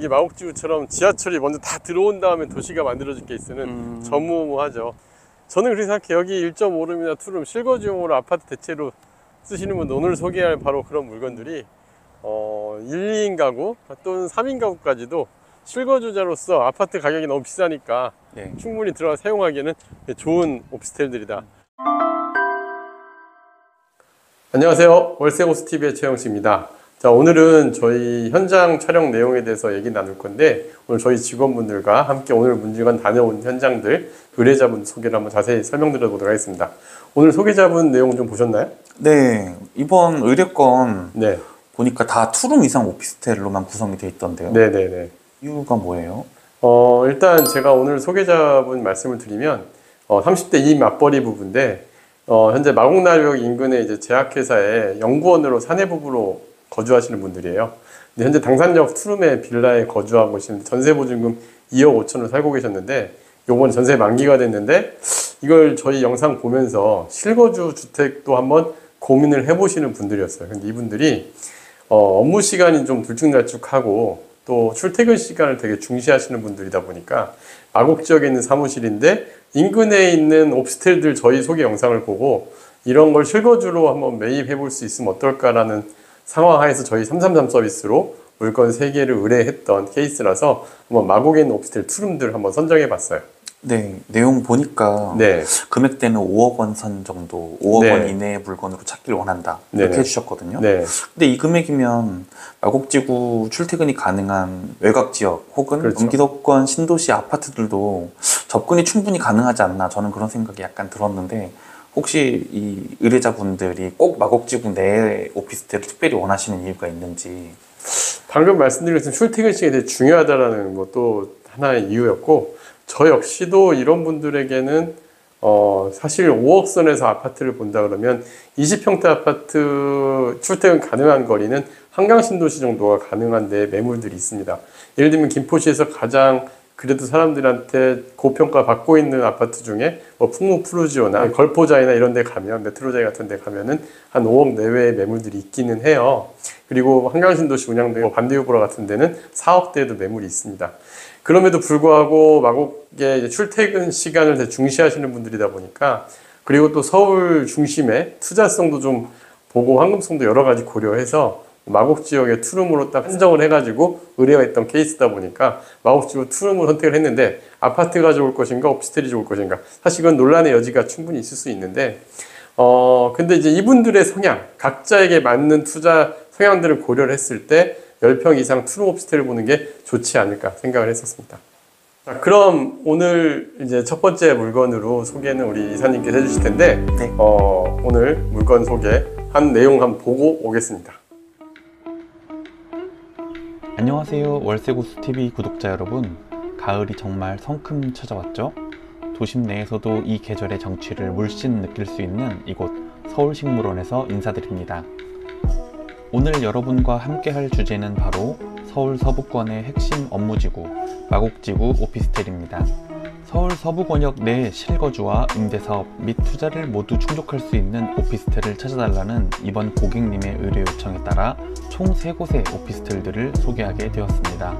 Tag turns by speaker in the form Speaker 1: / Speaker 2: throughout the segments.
Speaker 1: 여기 마곡지구처럼 지하철이 먼저 다 들어온 다음에 도시가 만들어질 케이스는 전무후무하죠. 저는 그렇게 생각해요. 여기 1.5룸이나 2룸 실거주용으로 아파트 대체로 쓰시는 분들, 오늘 소개할 바로 그런 물건들이 1, 2인 가구 또는 3인 가구까지도 실거주자로서 아파트 가격이 너무 비싸니까
Speaker 2: 네.
Speaker 1: 충분히 들어가 사용하기에는 좋은 오피스텔들이다. 안녕하세요. 월세고수TV의 최영수입니다. 자, 오늘은 저희 현장 촬영 내용에 대해서 얘기 나눌 건데, 오늘 저희 직원분들과 함께 오늘 문지관 다녀온 현장들, 의뢰자분 소개를 한번 자세히 설명드려 보도록 하겠습니다. 오늘 소개자분 내용 좀 보셨나요?
Speaker 2: 네, 이번 의뢰건
Speaker 1: 네.
Speaker 2: 보니까 다 투룸 이상 오피스텔로만 구성이 되어 있던데요.
Speaker 1: 네네네.
Speaker 2: 이유가 뭐예요?
Speaker 1: 일단 제가 오늘 소개자분 말씀을 드리면 30대 2 맞벌이 부부인데 현재 마곡나루역 인근에 이제 제약회사의 연구원으로 사내부부로 거주하시는 분들이에요. 근데 현재 당산역 투룸의 빌라에 거주하고 계시는데 전세보증금 2억 5천을 살고 계셨는데 요번에 전세 만기가 됐는데 이걸 저희 영상 보면서 실거주 주택도 한번 고민을 해보시는 분들이었어요. 근데 이분들이 업무 시간이 좀 들쭉날쭉하고 또 출퇴근 시간을 되게 중시하시는 분들이다 보니까 마곡 지역에 있는 사무실인데 인근에 있는 오피스텔들 저희 소개 영상을 보고 이런 걸 실거주로 한번 매입해 볼 수 있으면 어떨까라는 상황 하에서 저희 333 서비스로 물건 3개를 의뢰했던 케이스라서 한번 마곡에 있는 오피스텔 투룸들 한번 선정해 봤어요.
Speaker 2: 네, 내용 보니까
Speaker 1: 네.
Speaker 2: 금액대는 5억 원 선 정도, 5억
Speaker 1: 네.
Speaker 2: 원 이내의 물건으로 찾기를 원한다 이렇게
Speaker 1: 네네.
Speaker 2: 해주셨거든요.
Speaker 1: 네.
Speaker 2: 근데 이 금액이면 마곡지구 출퇴근이 가능한 외곽 지역 혹은
Speaker 1: 그렇죠.
Speaker 2: 경기도권 신도시 아파트들도 접근이 충분히 가능하지 않나, 저는 그런 생각이 약간 들었는데, 혹시 이 의뢰자분들이 꼭 마곡지구 내 오피스텔을 특별히 원하시는 이유가 있는지.
Speaker 1: 방금 말씀드린 것처럼 출퇴근 시간이 되게 중요하다라는 것도 하나의 이유였고, 저 역시도 이런 분들에게는 사실 5억 선에서 아파트를 본다 그러면 20평대 아파트 출퇴근 가능한 거리는 한강신도시 정도가 가능한 데 매물들이 있습니다. 예를 들면 김포시에서 가장 그래도 사람들한테 고평가 받고 있는 아파트 중에 뭐 풍무푸르지오나 걸포자이나 이런 데 가면, 메트로자이 같은 데 가면은 한 5억 내외의 매물들이 있기는 해요. 그리고 한강신도시 운양되고 반대유보라 같은 데는 4억대에도 매물이 있습니다. 그럼에도 불구하고 마곡의 이제 출퇴근 시간을 되게 중시하시는 분들이다 보니까, 그리고 또 서울 중심의 투자성도 좀 보고 황금성도 여러 가지 고려해서 마곡 지역의 투룸으로 딱 한정을 해가지고 의뢰했던 케이스다 보니까 마곡 지역 투룸을 선택을 했는데, 아파트가 좋을 것인가 오피스텔이 좋을 것인가 사실 그건 논란의 여지가 충분히 있을 수 있는데, 근데 이제 이분들의 성향, 각자에게 맞는 투자 성향들을 고려를 했을 때 10평 이상 투룸 오피스텔을 보는 게 좋지 않을까 생각을 했었습니다. 자, 그럼 오늘 이제 첫 번째 물건으로 소개는 우리 이사님께서 해주실 텐데,
Speaker 2: 네.
Speaker 1: 오늘 물건 소개한 내용 한번 보고 오겠습니다.
Speaker 3: 안녕하세요, 월세고수TV 구독자 여러분. 가을이 정말 성큼 찾아왔죠? 도심 내에서도 이 계절의 정취를 물씬 느낄 수 있는 이곳 서울식물원에서 인사드립니다. 오늘 여러분과 함께 할 주제는 바로 서울 서부권의 핵심 업무지구 마곡지구 오피스텔입니다. 서울 서부권역 내 실거주와 임대사업 및 투자를 모두 충족할 수 있는 오피스텔을 찾아달라는 이번 고객님의 의뢰 요청에 따라 총 3곳의 오피스텔들을 소개하게 되었습니다.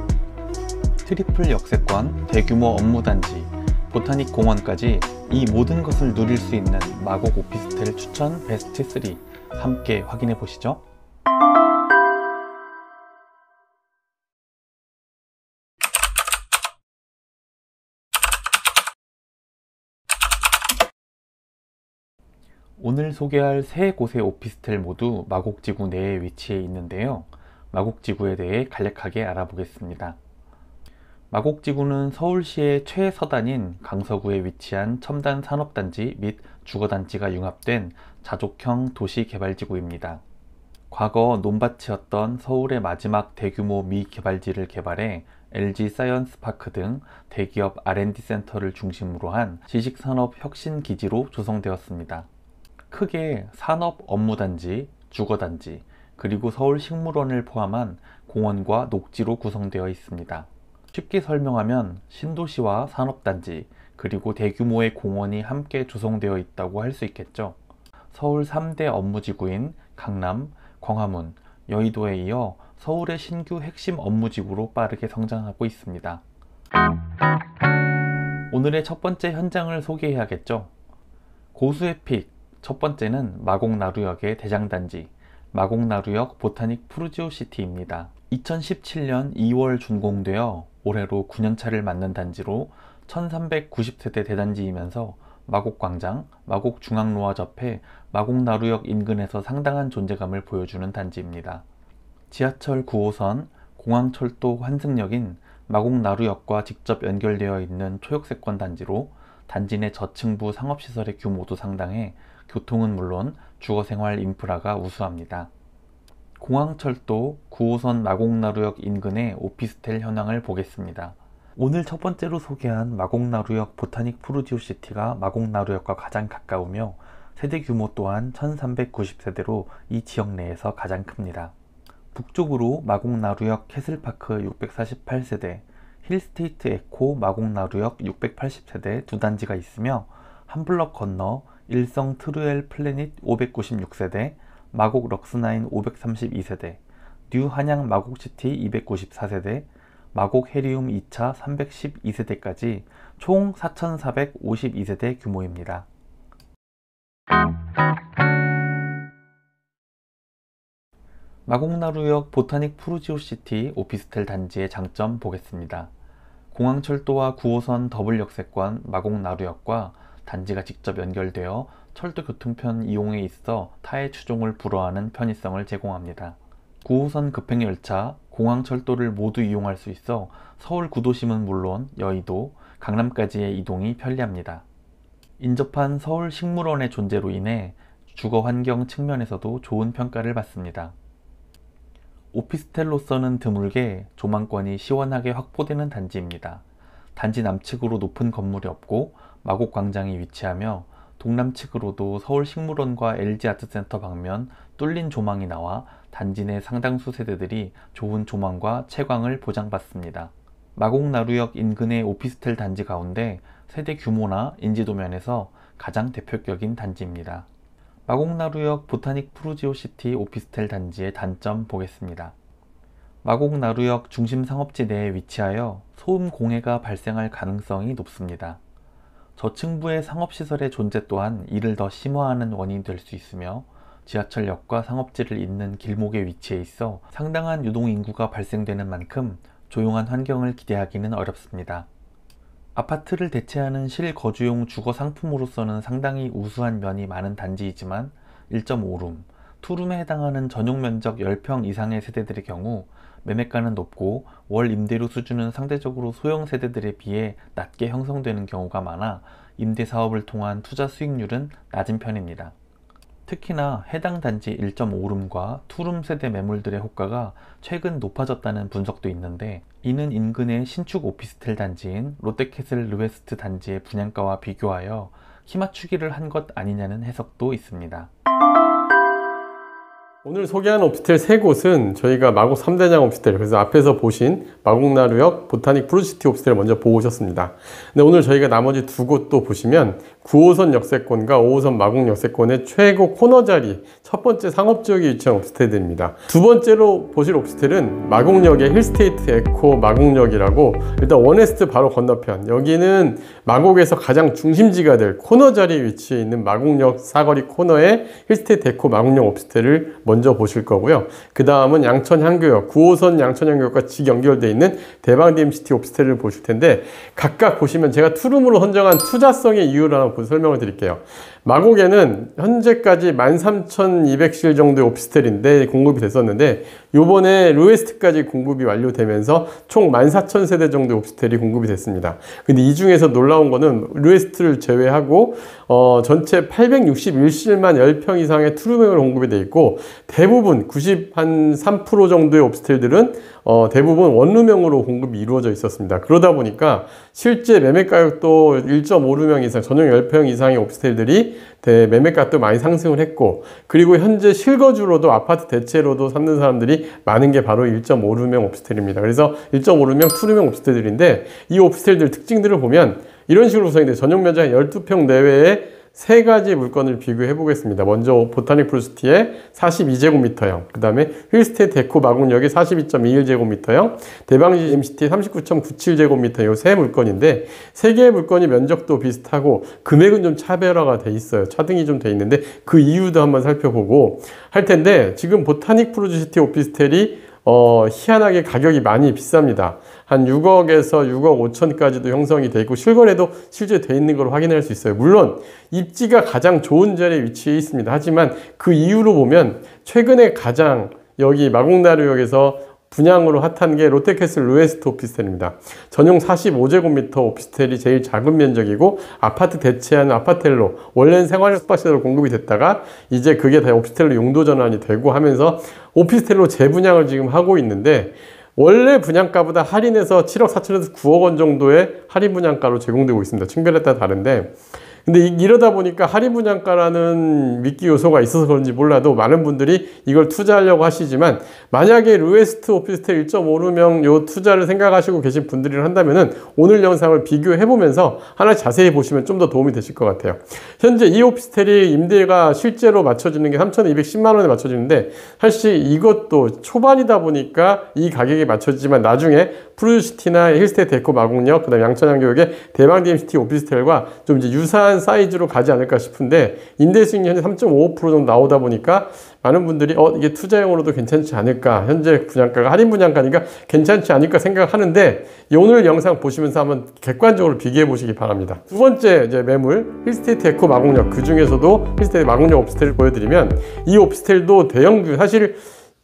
Speaker 3: 트리플 역세권, 대규모 업무단지, 보타닉 공원까지 이 모든 것을 누릴 수 있는 마곡 오피스텔 추천 베스트 3 함께 확인해 보시죠. 오늘 소개할 3곳의 오피스텔 모두 마곡지구 내에 위치해 있는데요. 마곡지구에 대해 간략하게 알아보겠습니다. 마곡지구는 서울시의 최서단인 강서구에 위치한 첨단 산업단지 및 주거단지가 융합된 자족형 도시개발지구입니다. 과거 논밭이었던 서울의 마지막 대규모 미개발지를 개발해 LG 사이언스파크 등 대기업 R&D 센터를 중심으로 한 지식산업 혁신기지로 조성되었습니다. 크게 산업 업무단지, 주거단지, 그리고 서울식물원을 포함한 공원과 녹지로 구성되어 있습니다. 쉽게 설명하면 신도시와 산업단지, 그리고 대규모의 공원이 함께 조성되어 있다고 할 수 있겠죠. 서울 3대 업무지구인 강남, 광화문, 여의도에 이어 서울의 신규 핵심 업무지구로 빠르게 성장하고 있습니다. 오늘의 첫 번째 현장을 소개해야겠죠. 고수의 픽 첫 번째는 마곡나루역의 대장단지 마곡나루역 보타닉 푸르지오시티입니다. 2017년 2월 준공되어 올해로 9년차를 맞는 단지로 1390세대 대단지이면서 마곡광장, 마곡중앙로와 접해 마곡나루역 인근에서 상당한 존재감을 보여주는 단지입니다. 지하철 9호선, 공항철도 환승역인 마곡나루역과 직접 연결되어 있는 초역세권 단지로 단지 내 저층부 상업시설의 규모도 상당해 교통은 물론 주거생활 인프라가 우수합니다. 공항철도 9호선 마곡나루역 인근의 오피스텔 현황을 보겠습니다. 오늘 첫 번째로 소개한 마곡나루역 보타닉 푸르지오시티가 마곡나루역과 가장 가까우며 세대 규모 또한 1390세대로 이 지역 내에서 가장 큽니다. 북쪽으로 마곡나루역 캐슬파크 648세대, 힐스테이트 에코 마곡나루역 680세대 두 단지가 있으며 한 블럭 건너 일성 트루엘 플래닛 596세대, 마곡 럭스나인 532세대, 뉴 한양 마곡시티 294세대, 마곡 해리움 2차 312세대까지 총 4452세대 규모입니다. 마곡나루역 보타닉 푸르지오시티 오피스텔 단지의 장점 보겠습니다. 공항철도와 9호선 더블역세권 마곡나루역과 단지가 직접 연결되어 철도 교통편 이용에 있어 타의 추종을 불허하는 편의성을 제공합니다. 9호선 급행열차, 공항철도를 모두 이용할 수 있어 서울 구도심은 물론 여의도, 강남까지의 이동이 편리합니다. 인접한 서울식물원의 존재로 인해 주거환경 측면에서도 좋은 평가를 받습니다. 오피스텔로서는 드물게 조망권이 시원하게 확보되는 단지입니다. 단지 남측으로 높은 건물이 없고 마곡광장이 위치하며 동남측으로도 서울식물원과 LG아트센터 방면 뚫린 조망이 나와 단지 내 상당수 세대들이 좋은 조망과 채광을 보장받습니다. 마곡나루역 인근의 오피스텔 단지 가운데 세대 규모나 인지도 면에서 가장 대표격인 단지입니다. 마곡나루역 보타닉 푸르지오시티 오피스텔 단지의 단점 보겠습니다. 마곡나루역 중심 상업지 내에 위치하여 소음 공해가 발생할 가능성이 높습니다. 저층부의 상업시설의 존재 또한 이를 더 심화하는 원인이 될 수 있으며 지하철역과 상업지를 잇는 길목에 위치해 있어 상당한 유동인구가 발생되는 만큼 조용한 환경을 기대하기는 어렵습니다. 아파트를 대체하는 실거주용 주거상품으로서는 상당히 우수한 면이 많은 단지이지만 1.5룸, 2룸에 해당하는 전용면적 10평 이상의 세대들의 경우 매매가는 높고 월 임대료 수준은 상대적으로 소형 세대들에 비해 낮게 형성되는 경우가 많아 임대사업을 통한 투자 수익률은 낮은 편입니다. 특히나 해당 단지 1.5룸과 2룸 세대 매물들의 호가가 최근 높아졌다는 분석도 있는데 이는 인근의 신축 오피스텔 단지인 롯데캐슬 르웨스트 단지의 분양가와 비교하여 키맞추기를 한 것 아니냐는 해석도 있습니다.
Speaker 1: 오늘 소개한 오피스텔 세 곳은 저희가 마곡 3대장 오피스텔, 그래서 앞에서 보신 마곡나루역 보타닉 푸르시티 오피스텔을 먼저 보고 오셨습니다. 근데 오늘 저희가 나머지 두 곳도 보시면 9호선 역세권과 5호선 마곡 역세권의 최고 코너 자리 첫 번째 상업지역에 위치한 오피스텔들입니다. 두 번째로 보실 오피스텔은 마곡역의 힐스테이트 에코 마곡역이라고, 일단 원웨스트 바로 건너편, 여기는 마곡에서 가장 중심지가 될 코너 자리에 위치해 있는 마곡역 사거리 코너의 힐스테이트 에코 마곡역 오피스텔을 먼저 보실 거고요. 그 다음은 양천향교역, 9호선 양천향교역과 직 연결되어 있는 대방DMCT 오피스텔을 보실 텐데, 각각 보시면 제가 투룸으로 선정한 투자성의 이유를 하나 설명을 드릴게요. 마곡에는 현재까지 13,200실 정도의 오피스텔인데 공급이 됐었는데, 요번에 루웨스트까지 공급이 완료되면서 총 14,000세대 정도의 오피스텔이 공급이 됐습니다. 근데 이 중에서 놀라운 거는 루웨스트를 제외하고 전체 861실만 10평 이상의 투룸형으로 공급이 되어 있고, 대부분 93% 정도의 오피스텔들은 대부분 원룸형으로 공급이 이루어져 있었습니다. 그러다 보니까 실제 매매 가격도 1.5룸형 이상, 전용 10평 이상의 오피스텔들이 매매가도 많이 상승을 했고, 그리고 현재 실거주로도 아파트 대체로도 삼는 사람들이 많은 게 바로 1.5룸형 오피스텔입니다. 그래서 1.5룸형, 2룸형 오피스텔들인데, 이 오피스텔들 특징들을 보면 이런 식으로 구성이 돼요. 전용 면적 한 12평 내외의 세 가지 물건을 비교해 보겠습니다. 먼저 보타닉 프루스티의 42제곱미터형, 그 다음에 힐스테이 데코 마곡역의 42.21제곱미터형, 대방지 MCT 39.97제곱미터 이 세 물건인데 세 개의 물건이 면적도 비슷하고 금액은 좀 차별화가 돼 있어요. 차등이 좀 돼 있는데 그 이유도 한번 살펴보고 할 텐데, 지금 보타닉 프루스티 오피스텔이 희한하게 가격이 많이 비쌉니다. 한 6억에서 6억 5천까지도 형성이 돼 있고 실거래도 실제 돼 있는 걸 확인할 수 있어요. 물론 입지가 가장 좋은 자리에 위치해 있습니다. 하지만 그 이유로 보면 최근에 가장 여기 마곡나루역에서 분양으로 핫한 게 롯데캐슬 루에스트 오피스텔입니다. 전용 45제곱미터 오피스텔이 제일 작은 면적이고 아파트 대체하는 아파텔로, 원래는 생활 숙박시설로 공급이 됐다가 이제 그게 다 오피스텔로 용도 전환이 되고 하면서 오피스텔로 재분양을 지금 하고 있는데, 원래 분양가보다 할인해서 7억 4천에서 9억 원 정도의 할인 분양가로 제공되고 있습니다. 층별에 따라 다른데, 근데 이러다 보니까 할인 분양가라는 미끼 요소가 있어서 그런지 몰라도 많은 분들이 이걸 투자하려고 하시지만, 만약에 루에스트 오피스텔 1.5루명 요 투자를 생각하시고 계신 분들이 한다면은 오늘 영상을 비교해 보면서 하나 자세히 보시면 좀 더 도움이 되실 것 같아요. 현재 이 오피스텔이 임대가 실제로 맞춰지는 게 3,210만 원에 맞춰지는데, 사실 이것도 초반이다 보니까 이 가격에 맞춰지지만 나중에 프루시티나 힐스테이 데코 마곡역, 그다음 양천향교역의 대방디 MCT 오피스텔과 좀 이제 유사한 사이즈로 가지 않을까 싶은데, 임대 수익률 현재 3.55% 정도 나오다 보니까 많은 분들이 이게 투자용으로도 괜찮지 않을까, 현재 분양가가 할인 분양가니까 괜찮지 않을까 생각하는데, 오늘 영상 보시면서 한번 객관적으로 비교해 보시기 바랍니다. 두 번째 이제 매물 힐스테이 데코 마곡역, 그 중에서도 힐스테이 마곡역 오피스텔을 보여드리면, 이 오피스텔도 대형뷰, 사실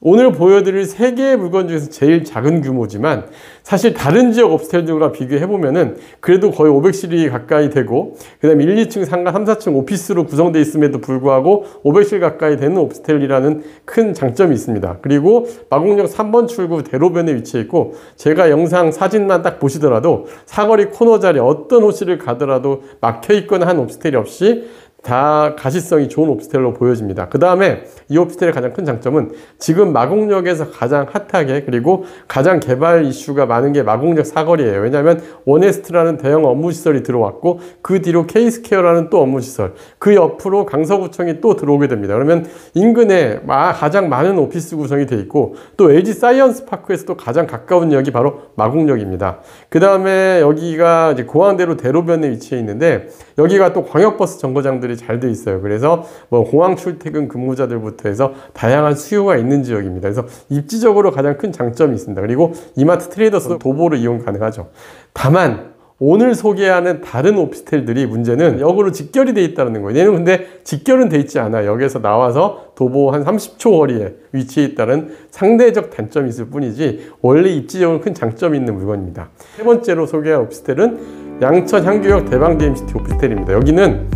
Speaker 1: 오늘 보여드릴 세 개의 물건 중에서 제일 작은 규모지만 사실 다른 지역 오피스텔들과 비교해보면은 그래도 거의 500실이 가까이 되고, 그 다음에 1, 2층 상가 3, 4층 오피스로 구성되어 있음에도 불구하고 500실 가까이 되는 오피스텔이라는 큰 장점이 있습니다. 그리고 마곡역 3번 출구 대로변에 위치해 있고, 제가 영상 사진만 딱 보시더라도 사거리 코너 자리 어떤 호실을 가더라도 막혀 있거나 한 오피스텔이 없이 다 가시성이 좋은 오피스텔로 보여집니다. 그 다음에 이 오피스텔의 가장 큰 장점은 지금 마곡역에서 가장 핫하게, 그리고 가장 개발 이슈가 많은 게 마곡역 사거리예요. 왜냐하면 원에스트라는 대형 업무시설이 들어왔고, 그 뒤로 K스퀘어라는 또 업무시설, 그 옆으로 강서구청이 또 들어오게 됩니다. 그러면 인근에 가장 많은 오피스 구성이 돼 있고, 또 LG 사이언스 파크에서도 가장 가까운 역이 바로 마곡역입니다. 그 다음에 여기가 이제 공항대로 대로변에 위치해 있는데, 여기가 또 광역버스 정거장들이 잘 돼 있어요. 그래서 뭐 공항 출퇴근 근무자들부터 해서 다양한 수요가 있는 지역입니다. 그래서 입지적으로 가장 큰 장점이 있습니다. 그리고 이마트 트레이더스도 도보로 이용 가능하죠. 다만 오늘 소개하는 다른 오피스텔들이 문제는 역으로 직결이 돼 있다는 거예요. 얘는 근데 직결은 돼 있지 않아요. 역에서 나와서 도보 한 30초 거리에 위치해 있다는 상대적 단점이 있을 뿐이지 원래 입지적으로 큰 장점이 있는 물건입니다. 세 번째로 소개할 오피스텔은 양천 향교역 대방디 MCT 오피스텔입니다. 여기는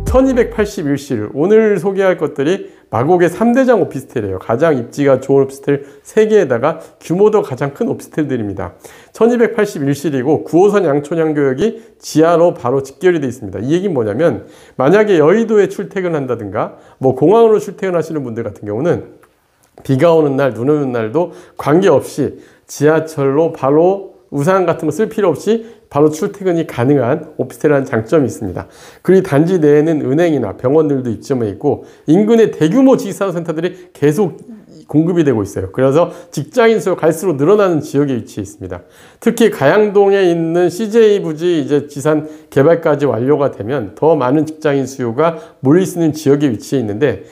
Speaker 1: 1281실, 오늘 소개할 것들이 마곡의 3대장 오피스텔이에요. 가장 입지가 좋은 오피스텔 3개에다가 규모도 가장 큰 오피스텔들입니다. 1281실이고 9호선 양촌향교역이 지하로 바로 직결이 되어 있습니다. 이 얘기는 뭐냐면, 만약에 여의도에 출퇴근한다든가 뭐 공항으로 출퇴근하시는 분들 같은 경우는 비가 오는 날, 눈 오는 날도 관계없이 지하철로 바로 우산 같은 거 쓸 필요 없이 바로 출퇴근이 가능한 오피스텔이라는 장점이 있습니다. 그리고 단지 내에는 은행이나 병원들도 입점해 있고, 인근의 대규모 지식산업센터들이 계속 공급이 되고 있어요. 그래서 직장인 수가 갈수록 늘어나는 지역에 위치해 있습니다. 특히 가양동에 있는 CJ 부지 이제 지산 개발까지 완료가 되면 더 많은 직장인 수요가 몰릴 수 있는 지역에 위치해 있는데,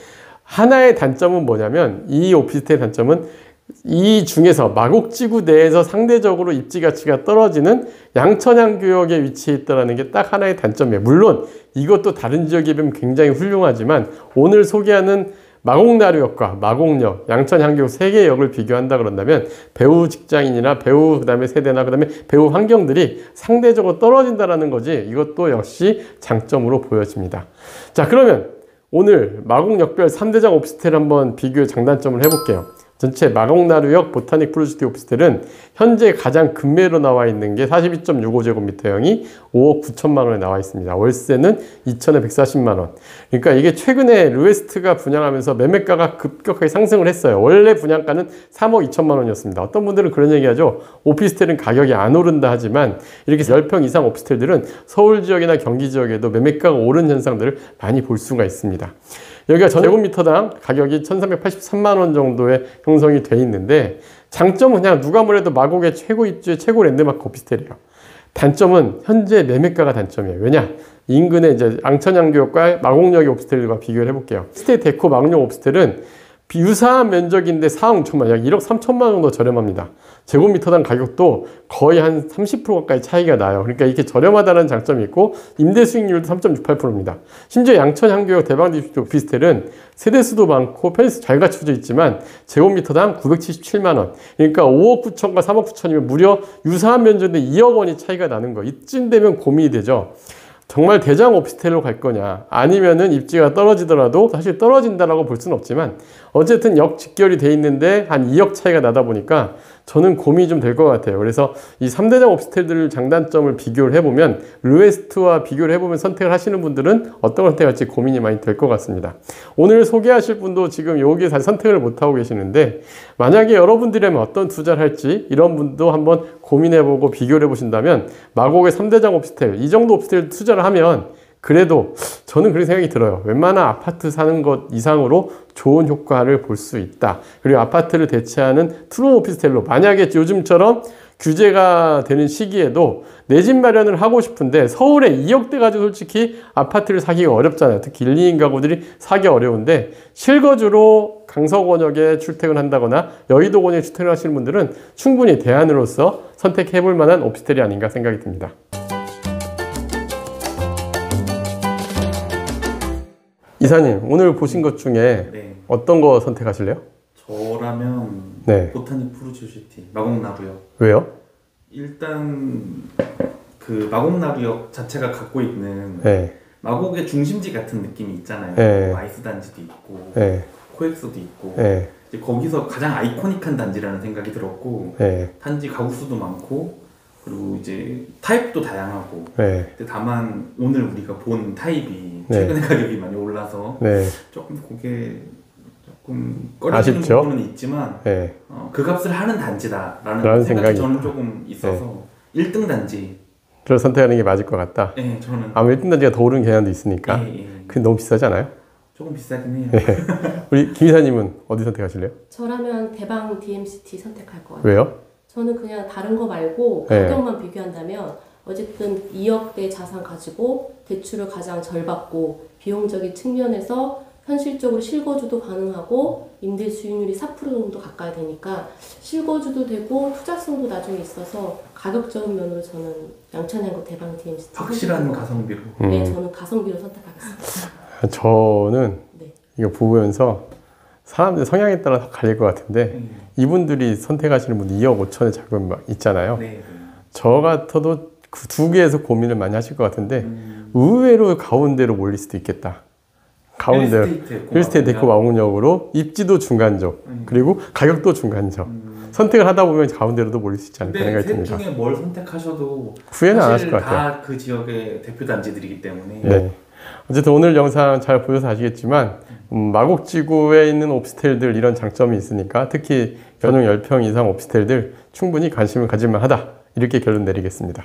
Speaker 1: 하나의 단점은 뭐냐면, 이 오피스텔의 단점은 이 중에서 마곡지구 내에서 상대적으로 입지 가치가 떨어지는 양천향교역에 위치해 있다는 게 딱 하나의 단점이에요. 물론 이것도 다른 지역에 비하면 굉장히 훌륭하지만, 오늘 소개하는 마곡나루역과 마곡역, 양천향교역 3개의 역을 비교한다 그런다면 배우 직장인이나 배우 그다음에 세대나 그다음에 배우 환경들이 상대적으로 떨어진다는 거지, 이것도 역시 장점으로 보여집니다. 자, 그러면 오늘 마곡역별 3대장 오피스텔 한번 비교의 장단점을 해볼게요. 전체 마곡나루역 보타닉 프로젝트 오피스텔은 현재 가장 급매로 나와 있는 게 42.65제곱미터형이 5억 9천만 원에 나와 있습니다. 월세는 2,140만 원. 그러니까 이게 최근에 루에스트가 분양하면서 매매가가 급격하게 상승을 했어요. 원래 분양가는 3억 2천만 원이었습니다. 어떤 분들은 그런 얘기하죠. 오피스텔은 가격이 안 오른다 하지만 이렇게 10평 이상 오피스텔들은 서울 지역이나 경기 지역에도 매매가가 오른 현상들을 많이 볼 수가 있습니다. 여기가 제곱미터당 가격이 1,383만 원 정도에 형성이 돼 있는데 장점은 그냥 누가 뭐래도 마곡의 최고 입주의 최고 랜드마크 오피스텔이에요. 단점은 현재 매매가가 단점이에요. 왜냐? 인근의 이제 앙천양교역과 마곡역의 오피스텔과 비교를 해볼게요. 스테이 데코 마곡역 오피스텔은 유사한 면적인데 4억 6천만 원, 약 1억 3천만 원 정도 저렴합니다. 제곱미터당 가격도 거의 한 30% 가까이 차이가 나요. 그러니까 이렇게 저렴하다는 장점이 있고 임대 수익률도 3.68%입니다. 심지어 양천향교역 대방디스트 오피스텔은 세대수도 많고 편의시설 잘 갖춰져 있지만 제곱미터당 977만 원. 그러니까 5억 9천과 3억 9천이면 무려 유사한 면적인데 2억 원이 차이가 나는 거. 이쯤 되면 고민이 되죠. 정말 대장 오피스텔로 갈 거냐 아니면은 입지가 떨어지더라도 사실 떨어진다라고 볼 수는 없지만 어쨌든 역 직결이 돼 있는데 한 2억 차이가 나다 보니까 저는 고민이 좀 될 것 같아요. 그래서 이 3대장 오피스텔들 장단점을 비교를 해보면 루에스트와 비교를 해보면 선택을 하시는 분들은 어떤 걸 선택할지 고민이 많이 될 것 같습니다. 오늘 소개하실 분도 지금 여기에 사실 선택을 못하고 계시는데 만약에 여러분들이라면 어떤 투자를 할지 이런 분도 한번 고민해보고 비교를 해보신다면 마곡의 3대장 오피스텔 이 정도 오피스텔 투자를 하면 그래도 저는 그런 생각이 들어요. 웬만한 아파트 사는 것 이상으로 좋은 효과를 볼 수 있다. 그리고 아파트를 대체하는 트루 오피스텔로 만약에 요즘처럼 규제가 되는 시기에도 내 집 마련을 하고 싶은데 서울에 2억대 가지고 솔직히 아파트를 사기가 어렵잖아요. 특히 1, 2인 가구들이 사기 어려운데 실거주로 강서권역에 출퇴근한다거나 여의도 권역에 출퇴근하시는 분들은 충분히 대안으로서 선택해 볼 만한 오피스텔이 아닌가 생각이 듭니다. 이사님, 오늘 보신 것 중에
Speaker 2: 네.
Speaker 1: 어떤 거 선택하실래요?
Speaker 2: 저라면
Speaker 1: 네.
Speaker 2: 보타닉 프로젝트 마곡나루역.
Speaker 1: 왜요?
Speaker 2: 일단 그 마곡나루역 자체가 갖고 있는
Speaker 1: 네.
Speaker 2: 마곡의 중심지 같은 느낌이 있잖아요.
Speaker 1: 네.
Speaker 2: 아이스 단지도 있고
Speaker 1: 네.
Speaker 2: 코엑스도 있고
Speaker 1: 네.
Speaker 2: 이제 거기서 가장 아이코닉한 단지라는 생각이 들었고
Speaker 1: 네.
Speaker 2: 단지 가구 수도 많고 그리고 이제 타입도 다양하고
Speaker 1: 네.
Speaker 2: 근데 다만 오늘 우리가 본 타입이
Speaker 1: 네.
Speaker 2: 최근에 가격이 많이 올라서
Speaker 1: 네.
Speaker 2: 조금 그게 조금 꺼리지는
Speaker 1: 아쉽죠?
Speaker 2: 부분은 있지만
Speaker 1: 네.
Speaker 2: 그 값을 하는 단지다라는
Speaker 1: 라는
Speaker 2: 생각이
Speaker 1: 생각이
Speaker 2: 저는
Speaker 1: 있다.
Speaker 2: 조금 있어서 1등 단지
Speaker 1: 그걸 선택하는 게 맞을 것 같다.
Speaker 2: 네, 저는
Speaker 1: 아마 1등 단지가 더 오르는 경향도 있으니까.
Speaker 2: 예, 예.
Speaker 1: 그게 너무 비싸지 않아요?
Speaker 2: 조금 비싸긴 해요.
Speaker 1: 우리 김 이사님은 어디 선택하실래요?
Speaker 4: 저라면 대방 DMCT 선택할 것 같아요.
Speaker 1: 왜요?
Speaker 4: 저는 그냥 다른 거 말고
Speaker 1: 네.
Speaker 4: 가격만 비교한다면 어쨌든 2억대 자산 가지고 대출을 가장 덜 받고 비용적인 측면에서 현실적으로 실거주도 가능하고 임대 수익률이 4% 정도 가까이 되니까 실거주도 되고 투자성도 나중에 있어서 가격적인 면으로 저는 양천향구 대방 DMCT
Speaker 2: 확실한 가성비로.
Speaker 4: 네, 저는 가성비로 선택하겠습니다.
Speaker 1: 저는
Speaker 4: 네.
Speaker 1: 이거 보면서 사람들 성향에 따라 갈릴 것 같은데 이분들이 선택하시는 분들 2억 5천의 자금 있잖아요.
Speaker 2: 네, 네.
Speaker 1: 저 같아도 그 두 개에서 고민을 많이 하실 것 같은데 의외로 가운데로 몰릴 수도 있겠다. 가운데로 힐스테이 데코 마곡역으로 입지도 중간적 그리고 가격도 중간적 선택을 하다 보면 가운데로도 몰릴 수 있지 않을까 생각이
Speaker 2: 셋
Speaker 1: 듭니다.
Speaker 2: 중에 뭘 선택하셔도
Speaker 1: 후회는 안 하실 것 같아요.
Speaker 2: 다 그 지역의 대표 단지들이기 때문에
Speaker 1: 네. 어쨌든 오늘 영상 잘 보셔서 아시겠지만 마곡지구에 있는 오피스텔들 이런 장점이 있으니까 특히 전용 10평 이상 오피스텔들 충분히 관심을 가질만 하다 이렇게 결론 내리겠습니다.